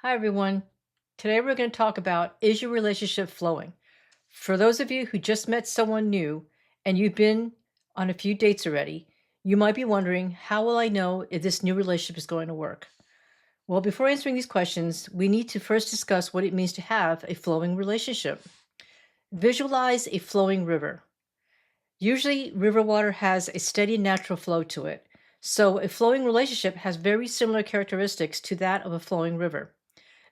Hi, everyone. Today we're going to talk about, is your relationship flowing? For those of you who just met someone new and you've been on a few dates already, you might be wondering, how will I know if this new relationship is going to work? Well, before answering these questions, we need to first discuss what it means to have a flowing relationship. Visualize a flowing river. Usually, river water has a steady natural flow to it. So, a flowing relationship has very similar characteristics to that of a flowing river.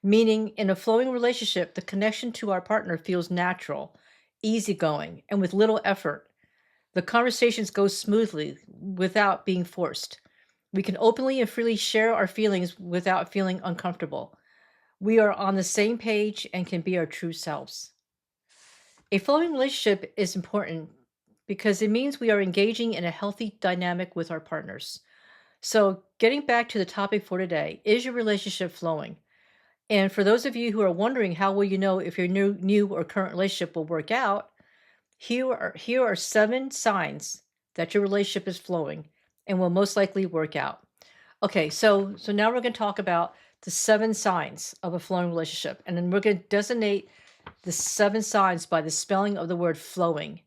Meaning, in a flowing relationship, the connection to our partner feels natural, easygoing, and with little effort. The conversations go smoothly without being forced. We can openly and freely share our feelings without feeling uncomfortable. We are on the same page and can be our true selves. A flowing relationship is important because it means we are engaging in a healthy dynamic with our partners. So, getting back to the topic for today, is your relationship flowing? And for those of you who are wondering, how will you know if your new or current relationship will work out? Here are 7 signs that your relationship is flowing and will most likely work out. Okay, so now we're going to talk about the 7 signs of a flowing relationship, and then we're going to designate the 7 signs by the spelling of the word flowing.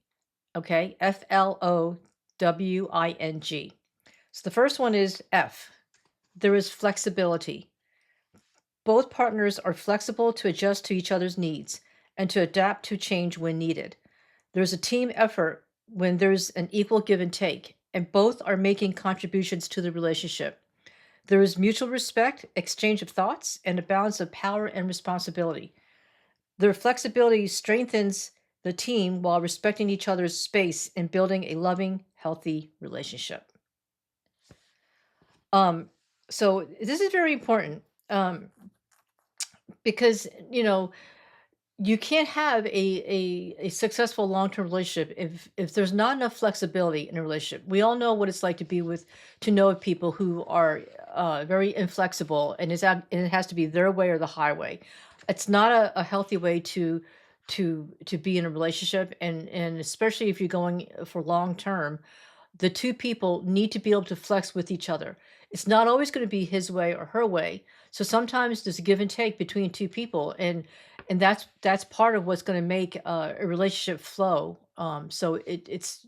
Okay, Flowing. So the first one is F. There is flexibility. Both partners are flexible to adjust to each other's needs and to adapt to change when needed. There's a team effort when there's an equal give and take, and both are making contributions to the relationship. There is mutual respect, exchange of thoughts, and a balance of power and responsibility. Their flexibility strengthens the team while respecting each other's space and building a loving, healthy relationship. Um, so this is very important. Because you can't have a successful long-term relationship if there's not enough flexibility in a relationship. We all know what it's like to know people who are very inflexible, and it has to be their way or the highway. It's not a healthy way to be in a relationship, and especially if you're going for long term, the two people need to be able to flex with each other. It's not always going to be his way or her way. So sometimes there's a give and take between two people, and that's part of what's going to make a relationship flow. So it's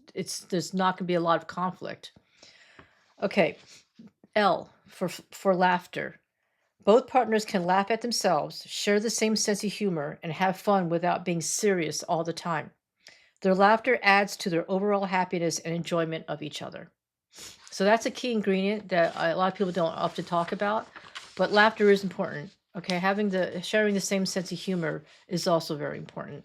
there's not going to be a lot of conflict. Okay, L for laughter. Both partners can laugh at themselves, share the same sense of humor, and have fun without being serious all the time. Their laughter adds to their overall happiness and enjoyment of each other. So that's a key ingredient that a lot of people don't often talk about, but laughter is important. Okay, having the sharing the same sense of humor is also very important.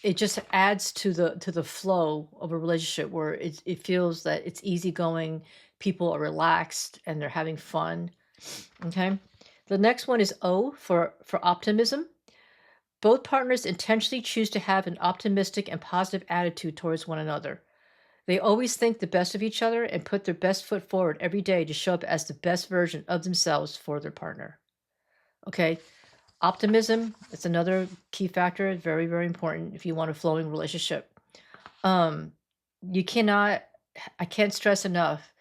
It just adds to the flow of a relationship where it feels that it's easygoing, people are relaxed, and they're having fun. Okay, the next one is O for optimism. Both partners intentionally choose to have an optimistic and positive attitude towards one another. They always think the best of each other and put their best foot forward every day to show up as the best version of themselves for their partner. Okay. Optimism, it's another key factor, very, very important if you want a flowing relationship. Um, you cannot, I can't stress enough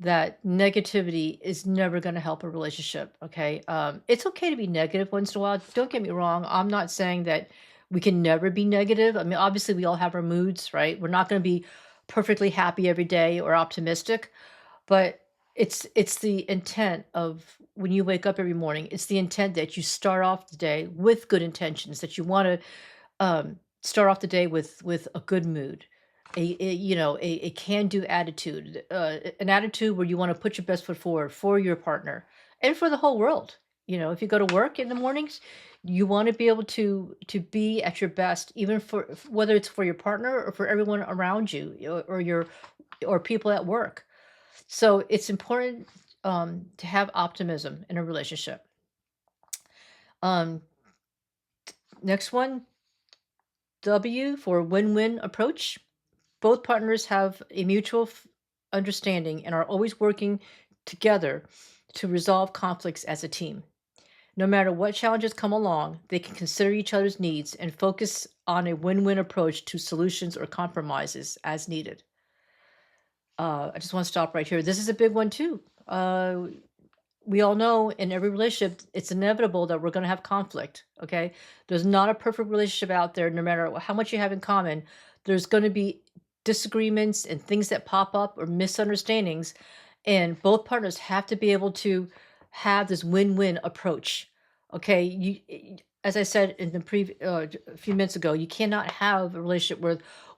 that negativity is never going to help a relationship. Okay. It's okay to be negative once in a while. Don't get me wrong. I'm not saying that we can never be negative. I mean, obviously, we all have our moods, right? We're not going to be perfectly happy every day or optimistic, but it's the intent of when you wake up every morning. It's the intent that you start off the day with good intentions, that you want to start off the day with a good mood, a can-do attitude, an attitude where you want to put your best foot forward for your partner and for the whole world. If you go to work in the mornings, you want to be able to be at your best, even for whether it's for your partner or for everyone around you, or people at work. So it's important to have optimism in a relationship. Um, Next one, W for win-win approach. Both partners have a mutual understanding and are always working together to resolve conflicts as a team. No matter what challenges come along, they can consider each other's needs and focus on a win win approach to solutions or compromises as needed. I just want to stop right here. This is a big one, too. we all know in every relationship, it's inevitable that we're going to have conflict. Okay. There's not a perfect relationship out there, no matter how much you have in common. There's going to be disagreements and things that pop up or misunderstandings. And both partners have to be able to have this win win approach. Okay. As I said in the a few minutes ago, you cannot have a relationship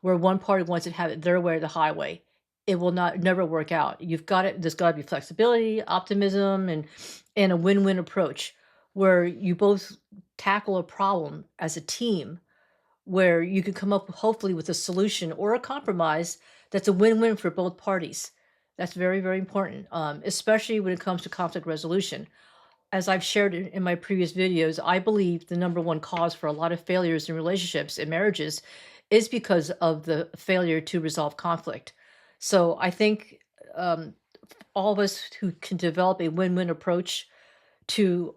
where one party wants to have it their way or the highway. It will not never work out. There's gotta be flexibility, optimism, and a win-win approach where you both tackle a problem as a team, where you can come up hopefully with a solution or a compromise that's a win-win for both parties. That's very, very important, especially when it comes to conflict resolution. As I've shared in my previous videos, I believe the number one cause for a lot of failures in relationships and marriages is because of the failure to resolve conflict. So I think all of us who can develop a win-win approach to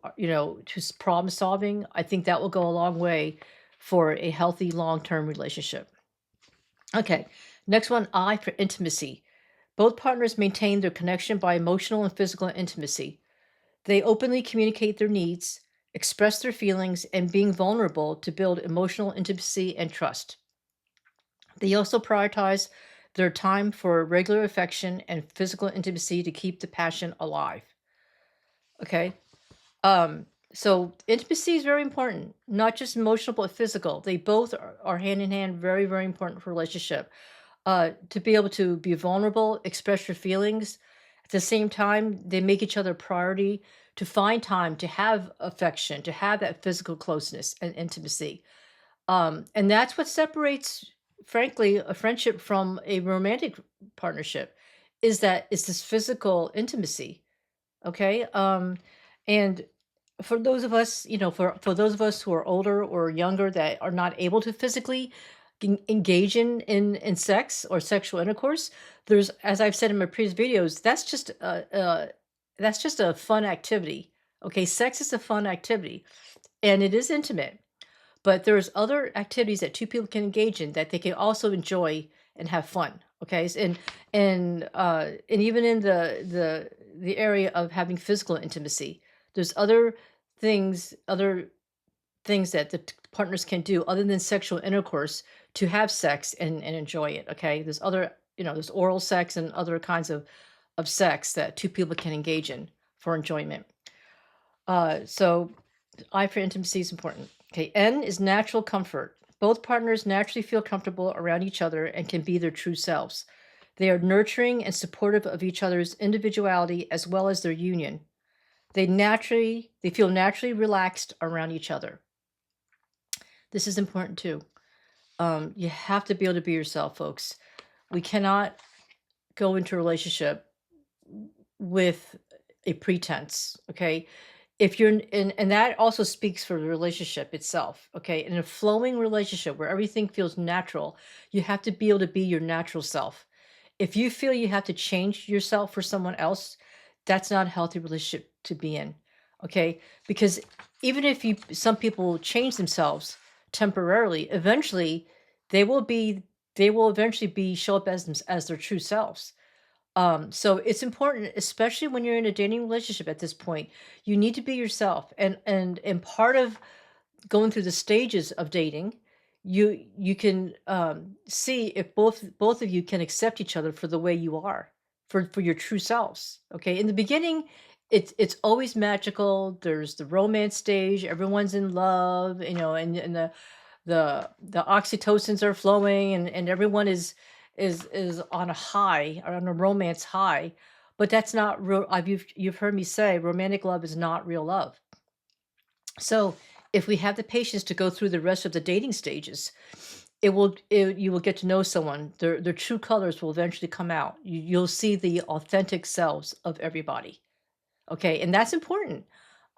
problem solving, I think that will go a long way for a healthy long-term relationship. Okay, next one, I for intimacy. Both partners maintain their connection by emotional and physical intimacy. They openly communicate their needs, express their feelings, and being vulnerable to build emotional intimacy and trust. They also prioritize their time for regular affection and physical intimacy to keep the passion alive. Okay. So intimacy is very important, not just emotional, but physical. They both are hand in hand, very, very important for a relationship. To be able to be vulnerable, express your feelings. At the same time, they make each other a priority to find time to have affection, to have that physical closeness and intimacy. And that's what separates, frankly, a friendship from a romantic partnership is that it's this physical intimacy. Okay. And for those of us, for those of us who are older or younger that are not able to physically engage in sex or sexual intercourse, there's, as I've said in my previous videos, that's just a fun activity. Okay, sex is a fun activity, and it is intimate. But there's other activities that two people can engage in that they can also enjoy and have fun. Okay, and even in the area of having physical intimacy, there's other things that the partners can do other than sexual intercourse to have sex and enjoy it. Okay, there's other, there's oral sex and other kinds of sex that two people can engage in for enjoyment. So I for intimacy is important. Okay, N is natural comfort. Both partners naturally feel comfortable around each other and can be their true selves. They are nurturing and supportive of each other's individuality as well as their union. They feel naturally relaxed around each other. This is important too. You have to be able to be yourself, folks. We cannot go into a relationship with a pretense. Okay, if you're and that also speaks for the relationship itself. Okay, in a flowing relationship where everything feels natural, you have to be able to be your natural self. If you feel you have to change yourself for someone else, that's not a healthy relationship to be in. Okay, because even if you some people change themselves temporarily, eventually they will be they will eventually be show up as their true selves. So it's important, especially when you're in a dating relationship at this point, you need to be yourself. And part of going through the stages of dating, you can see if both of you can accept each other for the way you are, for your true selves. Okay. In the beginning, it's always magical. There's the romance stage, everyone's in love, and the oxytocins are flowing and everyone is on a high or on a romance high, but that's not real. You've heard me say romantic love is not real love. So if we have the patience to go through the rest of the dating stages, you will get to know someone. Their true colors will eventually come out. You'll see the authentic selves of everybody. Okay, and that's important.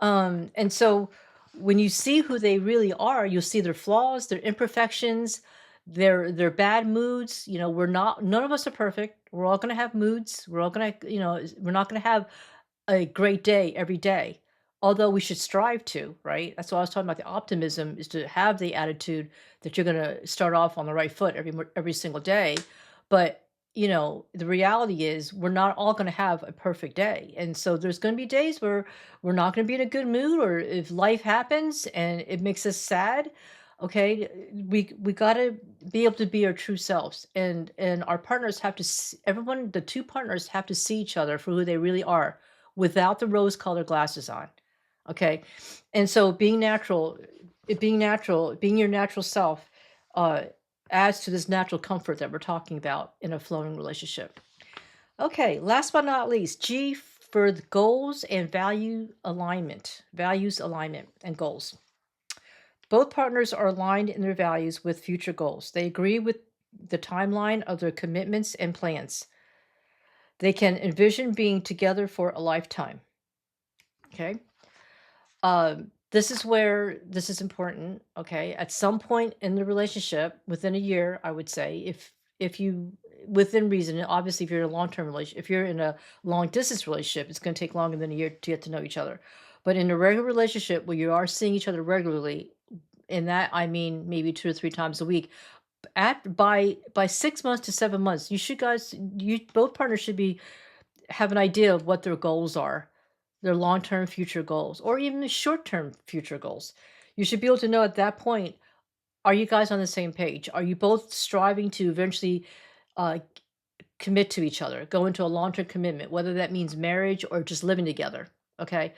And so when you see who they really are, you'll see their flaws, their imperfections, their bad moods. None of us are perfect. We're all gonna have moods. We're all gonna, we're not gonna have a great day every day. Although we should strive to, right? That's what I was talking about. The optimism is to have the attitude that you're gonna start off on the right foot every single day. But the reality is we're not all going to have a perfect day. And so there's going to be days where we're not going to be in a good mood, or if life happens and it makes us sad, okay, we got to be able to be our true selves. And our partners have to everyone, the two partners have to see each other for who they really are without the rose colored glasses on. Okay? And so being your natural self uh adds to this natural comfort that we're talking about in a flowing relationship. Okay, last but not least, G for the goals and values alignment and goals. Both partners are aligned in their values with future goals. They agree with the timeline of their commitments and plans. They can envision being together for a lifetime. Okay. This is where this is important. Okay. At some point in the relationship, within a year, I would say, if you within reason, and obviously if you're in a long-term relationship, if you're in a long distance relationship, it's going to take longer than a year to get to know each other. But in a regular relationship where you are seeing each other regularly, in that I mean maybe 2 or 3 times a week, at by 6 months to 7 months, you both partners should be have an idea of what their goals are, their long-term future goals, or even the short-term future goals. You should be able to know at that point, are you guys on the same page? Are you both striving to eventually uh, commit to each other, go into a long-term commitment, whether that means marriage or just living together? Okay.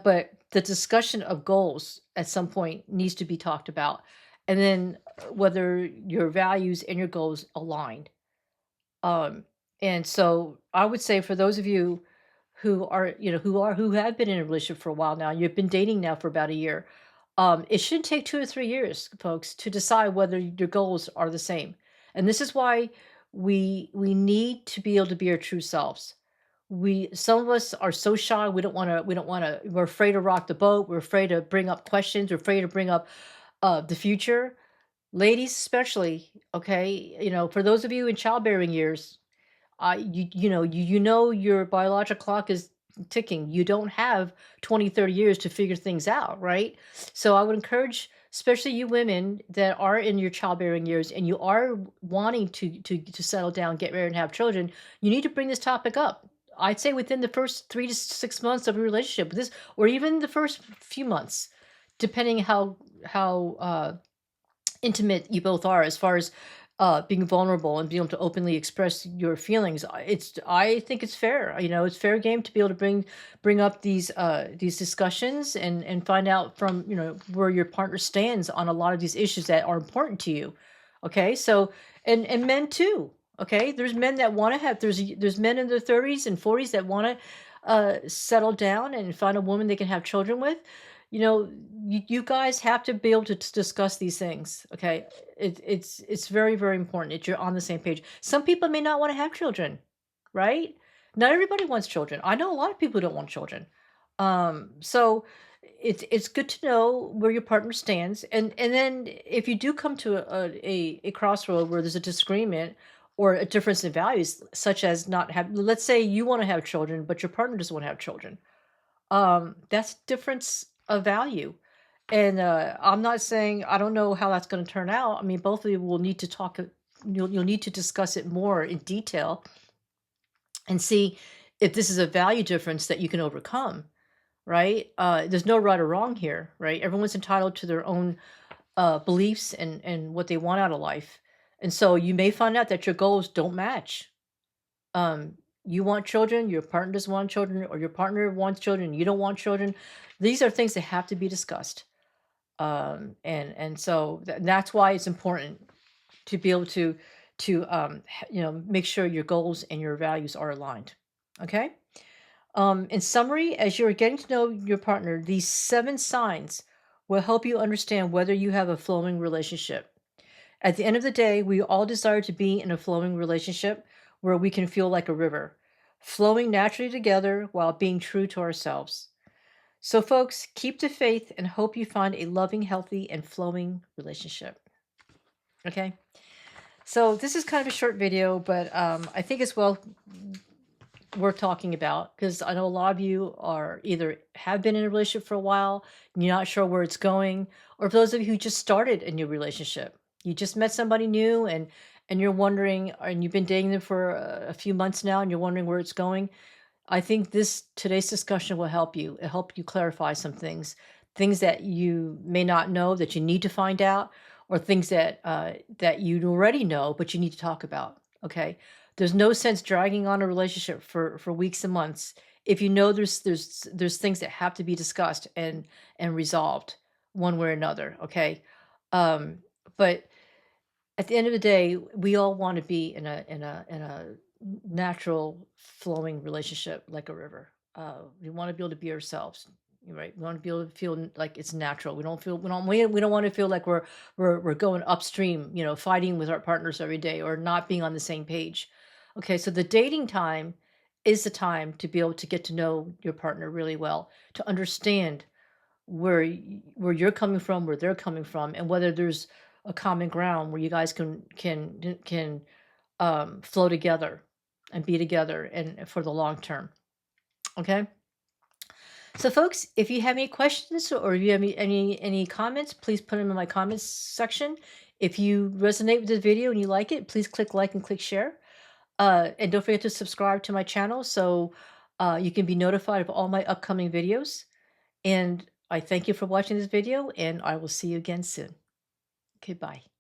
But the discussion of goals at some point needs to be talked about. And then whether your values and your goals align. Um, and so I would say for those of you who are, who have been in a relationship for a while now, you've been dating now for about a year. It shouldn't take 2 or 3 years, folks, to decide whether your goals are the same. And this is why we need to be able to be our true selves. Some of us are so shy, we're afraid to rock the boat, we're afraid to bring up questions, we're afraid to bring up the future. Ladies especially, okay, for those of you in childbearing years, your biological clock is ticking. You don't have 20, 30 years to figure things out, right? So I would encourage, especially you women that are in your childbearing years and you are wanting to settle down, get married, and have children, you need to bring this topic up. I'd say within the first 3 to 6 months of a relationship, this, or even the first few months, depending how intimate you both are as far as being vulnerable and being able to openly express your feelings. I think it's fair. It's fair game to be able to bring up these discussions and find out from where your partner stands on a lot of these issues that are important to you. Okay, so and men too. Okay, there's men that want to have there's men in their 30s and 40s that want to settle down and find a woman they can have children with. You guys have to be able to discuss these things. Okay, it's very, very important that you're on the same page. Some people may not want to have children, right? Not everybody wants children. I know a lot of people who don't want children. So it's good to know where your partner stands, and then if you do come to a crossroad where there's a disagreement or a difference in values, such as not have, let's say you want to have children, but your partner doesn't want to have children. That's difference of value. And I'm not saying I don't know how that's going to turn out. I mean, both of you will need to talk. You'll need to discuss it more in detail and see if this is a value difference that you can overcome. Right? There's no right or wrong here. Right? Everyone's entitled to their own beliefs and what they want out of life. And so you may find out that your goals don't match. um you want children, your partner doesn't want children, or your partner wants children, you don't want children. These are things that have to be discussed. And so that's why it's important to be able to make sure your goals and your values are aligned. Okay. In summary, as you're getting to know your partner, these 7 signs will help you understand whether you have a flowing relationship. At the end of the day, we all desire to be in a flowing relationship where we can feel like a river, flowing naturally together while being true to ourselves. So, folks, keep the faith and hope you find a loving, healthy, and flowing relationship. Okay? So, this is kind of a short video, but I think it's well worth talking about because I know a lot of you are either have been in a relationship for a while, and you're not sure where it's going, or for those of you who just started a new relationship, you just met somebody new and you're wondering, and you've been dating them for a few months now, and you're wondering where it's going, I think this today's discussion will help you. It'll help you clarify some things, things that you may not know that you need to find out, or things that that you already know but you need to talk about. Okay, there's no sense dragging on a relationship for weeks and months if you know there's things that have to be discussed and resolved one way or another. Okay, um, but at the end of the day, we all want to be in a natural flowing relationship like a river. We want to be able to be ourselves, right? We want to be able to feel like it's natural. We don't want to feel like we're going upstream, fighting with our partners every day or not being on the same page. Okay, so the dating time is the time to be able to get to know your partner really well, to understand where you're coming from, where they're coming from, and whether there's a common ground where you guys can flow together and be together and for the long term. Okay. So, folks, if you have any questions or if you have any comments, please put them in my comments section. If you resonate with this video and you like it, please click like and click share. And don't forget to subscribe to my channel so you can be notified of all my upcoming videos. And I thank you for watching this video, and I will see you again soon. Okay, bye.